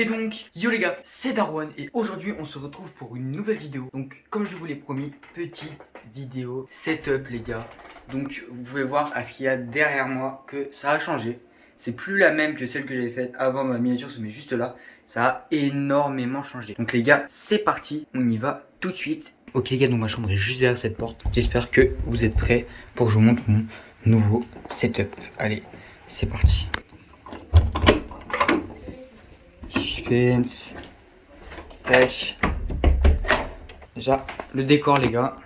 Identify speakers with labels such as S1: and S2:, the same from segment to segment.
S1: Et donc, yo les gars, c'est Darwan et aujourd'hui on se retrouve pour une nouvelle vidéo. Donc comme je vous l'ai promis, petite vidéo setup les gars. Donc vous pouvez voir à ce qu'il y a derrière moi que ça a changé. C'est plus la même que celle que j'avais faite avant dans la miniature, se met juste là. Ça a énormément changé. Donc les gars, c'est parti, on y va tout de suite. Ok les gars, donc ma chambre est juste derrière cette porte. J'espère que vous êtes prêts pour que je vous montre mon nouveau setup. Allez, c'est parti. Suspense. Tac. Déjà, le décor, les gars.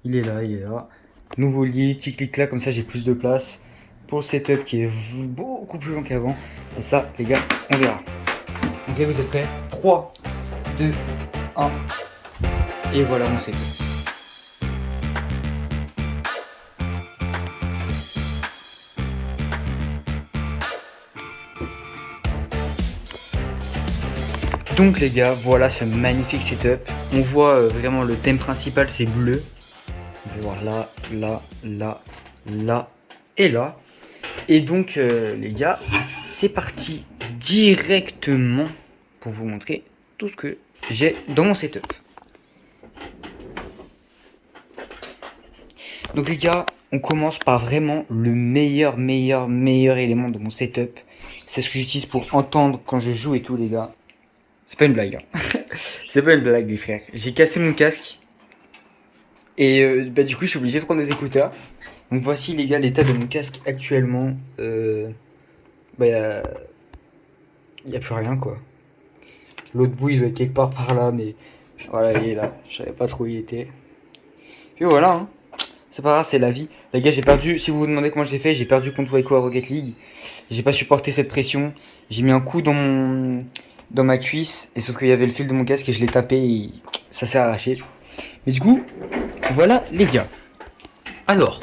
S1: Il est là, il est là. Nouveau lit, petit clic là, comme ça j'ai plus de place. Pour le setup qui est beaucoup plus long qu'avant. Et ça, les gars, on verra. Donc là, vous êtes prêts? 3, 2, 1. Et voilà mon setup. Donc les gars, voilà ce magnifique setup. On voit vraiment le thème principal, c'est bleu. On peut voir là, là, là, là et là. Et donc les gars, c'est parti directement pour vous montrer tout ce que j'ai dans mon setup. Donc les gars, on commence par vraiment le meilleur élément de mon setup. C'est ce que j'utilise pour entendre quand je joue et tout les gars. C'est pas une blague, hein. C'est pas une blague les frères. J'ai cassé mon casque. Et du coup je suis obligé de prendre des écouteurs. Donc voici les gars l'état de mon casque actuellement. Il y a plus rien quoi. L'autre bout il doit être quelque part par là, mais voilà il est là. Je savais pas trop où il était. Puis voilà, hein. C'est pas grave, c'est la vie. Les gars, j'ai perdu, si vous vous demandez comment j'ai fait, j'ai perdu contre Waco à Rocket League. J'ai pas supporté cette pression. J'ai mis un coup dans ma cuisse, et sauf qu'il y avait le fil de mon casque et je l'ai tapé et ça s'est arraché. Mais du coup, voilà les gars. Alors,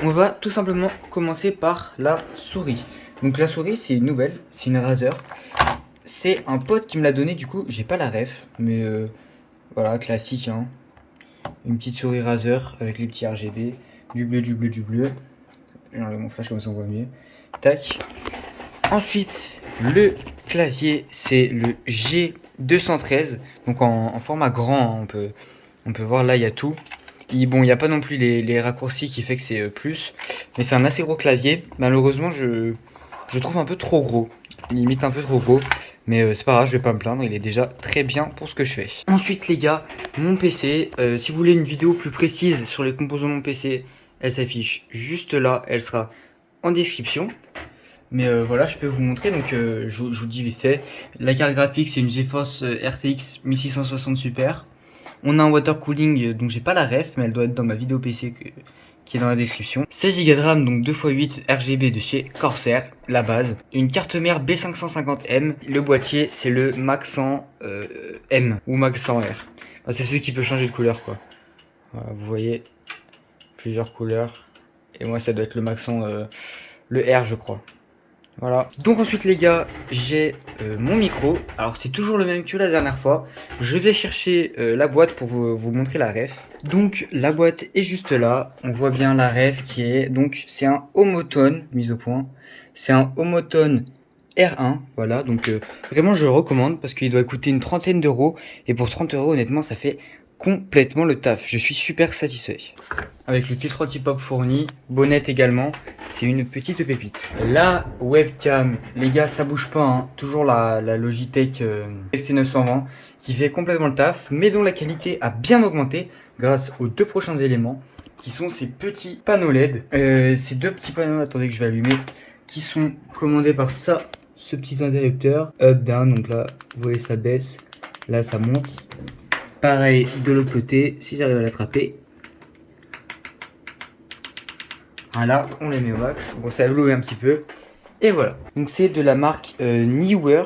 S1: on va tout simplement commencer par la souris. Donc la souris, c'est une nouvelle, c'est une Razer. C'est un pote qui me l'a donné, du coup, j'ai pas la ref, mais voilà, classique, hein. Une petite souris Razer avec les petits RGB, du bleu, du bleu, du bleu. J'enlève mon flash comme ça on voit mieux. Tac. Ensuite, le clavier, c'est le G213, donc en format grand, hein, on peut voir là, il y a tout. Et bon, il n'y a pas non plus les raccourcis qui fait que c'est plus, mais c'est un assez gros clavier. Malheureusement, je trouve un peu trop gros, limite un peu trop gros. Mais c'est pas grave, je vais pas me plaindre, il est déjà très bien pour ce que je fais. Ensuite les gars, mon PC, si vous voulez une vidéo plus précise sur les composants de mon PC, elle s'affiche juste là, elle sera en description. Mais voilà, je peux vous montrer, donc je vous dis vite fait. La carte graphique c'est une GeForce RTX 1660 Super. On a un water cooling, donc j'ai pas la ref, mais elle doit être dans ma vidéo PC qui est dans la description. 16 Go de RAM, donc 2x8 RGB de chez Corsair, la base. Une carte mère B550M. Le boîtier, c'est le Maxent M ou Maxent R. Enfin, c'est celui qui peut changer de couleur, quoi. Voilà, vous voyez, plusieurs couleurs. Et moi, ça doit être le Maxent, le R, je crois. Voilà. Donc ensuite les gars, j'ai mon micro. Alors c'est toujours le même que la dernière fois. Je vais chercher la boîte pour vous montrer la ref. Donc la boîte est juste là. On voit bien la ref qui est... Donc c'est un Homotone, mise au point. C'est un Homotone R1. Voilà, donc vraiment je le recommande parce qu'il doit coûter une trentaine d'euros. Et pour 30 euros honnêtement ça fait complètement le taf. Je suis super satisfait. Avec le filtre anti-pop fourni, bonnette également, c'est une petite pépite. La webcam, les gars, ça bouge pas, hein. Toujours la Logitech XT920 qui fait complètement le taf, mais dont la qualité a bien augmenté grâce aux deux prochains éléments qui sont ces petits panneaux LED. Ces deux petits panneaux, attendez que je vais allumer, qui sont commandés par ça, ce petit interrupteur, up, down, donc là, vous voyez ça baisse, là ça monte. Pareil de l'autre côté, si j'arrive à l'attraper. Voilà, on les met au max. Bon, ça a loué un petit peu. Et voilà. Donc c'est de la marque Neewer.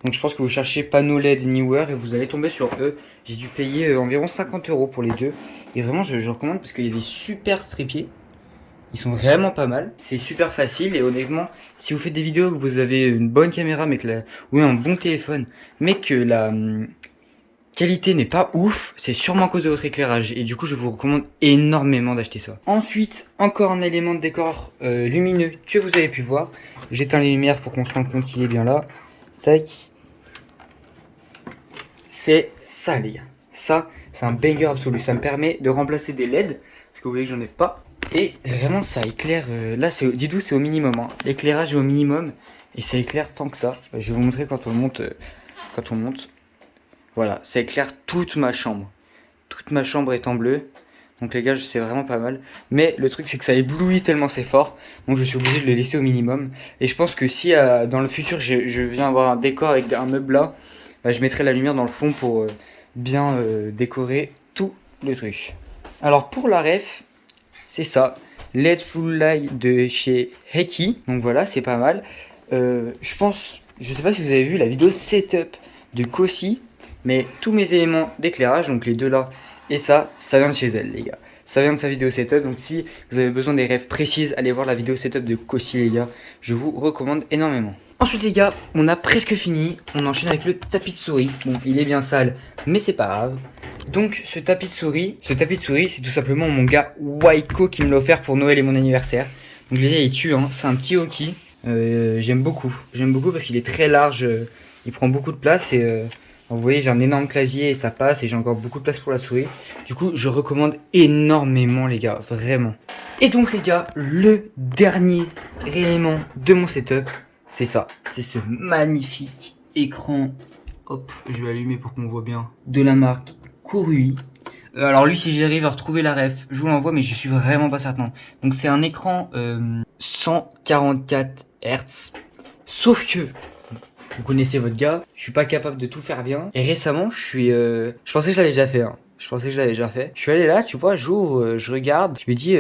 S1: Donc je pense que vous cherchez panneau LED Neewer et vous allez tomber sur eux. J'ai dû payer environ 50 euros pour les deux. Et vraiment, je recommande parce qu'il y a des super trépieds. Ils sont vraiment pas mal. C'est super facile et honnêtement, si vous faites des vidéos, que vous avez une bonne caméra, mais que ou un bon téléphone, mais que la qualité n'est pas ouf, c'est sûrement à cause de votre éclairage et du coup je vous recommande énormément d'acheter ça. Ensuite, encore un élément de décor lumineux que vous avez pu voir. J'éteins les lumières pour qu'on se rende compte qu'il est bien là. Tac. c'est ça les gars. Ça, c'est un banger absolu. Ça me permet de remplacer des LED, parce que vous voyez que j'en ai pas. Et vraiment, ça éclaire. Là, dites-vous, c'est au minimum. Hein. L'éclairage est au minimum. Et ça éclaire tant que ça. Je vais vous montrer quand on monte. Voilà, ça éclaire toute ma chambre. Toute ma chambre est en bleu. Donc les gars, c'est vraiment pas mal. Mais le truc, c'est que ça éblouit tellement c'est fort. Donc je suis obligé de le laisser au minimum. Et je pense que si dans le futur, je viens avoir un décor avec un meuble là, bah, je mettrai la lumière dans le fond pour bien décorer tout le truc. Alors pour la ref, c'est ça. LED Full Light de chez Heki. Donc voilà, c'est pas mal. Je sais pas si vous avez vu la vidéo setup de Kossi. Mais tous mes éléments d'éclairage, donc les deux là et ça vient de chez elle les gars. Ça vient de sa vidéo setup, donc si vous avez besoin des rêves précises, allez voir la vidéo setup de Kossi les gars. Je vous recommande énormément. Ensuite les gars, on a presque fini. On enchaîne avec le tapis de souris. Bon, il est bien sale, mais c'est pas grave. Donc ce tapis de souris, c'est tout simplement mon gars Waiko qui me l'a offert pour Noël et mon anniversaire. Donc les gars, il tue, hein. C'est un petit hockey. J'aime beaucoup parce qu'il est très large. Il prend beaucoup de place et vous voyez, j'ai un énorme clavier et ça passe et j'ai encore beaucoup de place pour la souris. Du coup, je recommande énormément les gars, vraiment. Et donc les gars, le dernier élément de mon setup, c'est ça. C'est ce magnifique écran. Hop, je vais allumer pour qu'on voit bien. De la marque Korui. Alors lui, si j'arrive à retrouver la ref, je vous l'envoie, mais je suis vraiment pas certain. Donc c'est un écran 144 Hz. Sauf que vous connaissez votre gars, je suis pas capable de tout faire bien. Et récemment, je pensais que je l'avais déjà fait. Hein. Je suis allé là, tu vois, j'ouvre, je regarde, je me dis,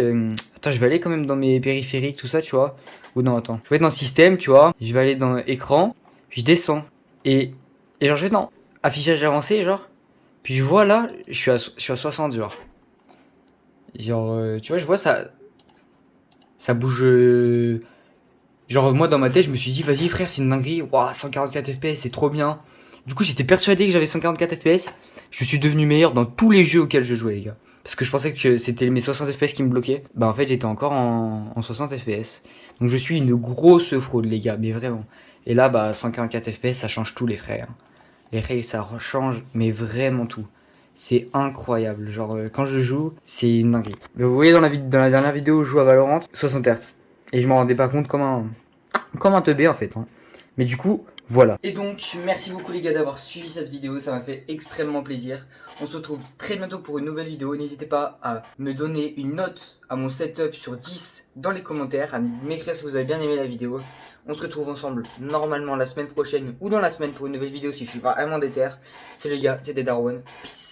S1: attends, je vais aller quand même dans mes périphériques, tout ça, tu vois. Ou non, attends, je vais être dans système, tu vois. Je vais aller dans écran, puis je descends. Et genre, je vais dans affichage avancé, genre. Puis je vois là, je suis à 60, genre. Genre, tu vois, je vois ça bouge. Genre moi dans ma tête je me suis dit vas-y frère c'est une dinguerie, waouh 144 FPS c'est trop bien. Du coup j'étais persuadé que j'avais 144 FPS. Je suis devenu meilleur dans tous les jeux auxquels je jouais les gars. Parce que je pensais que c'était mes 60 FPS qui me bloquaient. Bah en fait j'étais encore en 60 FPS. Donc je suis une grosse fraude les gars, mais vraiment. Et là bah 144 FPS ça change tout les frères. Les règles ça change mais vraiment tout. C'est incroyable, genre quand je joue c'est une dinguerie. Mais vous voyez dans la dernière vidéo où je joue à Valorant, 60 Hz. Et je m'en rendais pas compte comme un teubé en fait. Hein. Mais du coup, voilà. Et donc, merci beaucoup les gars d'avoir suivi cette vidéo, ça m'a fait extrêmement plaisir. On se retrouve très bientôt pour une nouvelle vidéo. N'hésitez pas à me donner une note à mon setup sur 10 dans les commentaires, à m'écrire si vous avez bien aimé la vidéo. On se retrouve ensemble normalement la semaine prochaine ou dans la semaine pour une nouvelle vidéo si je suis vraiment déter. C'est les gars, c'était Darwin. Peace.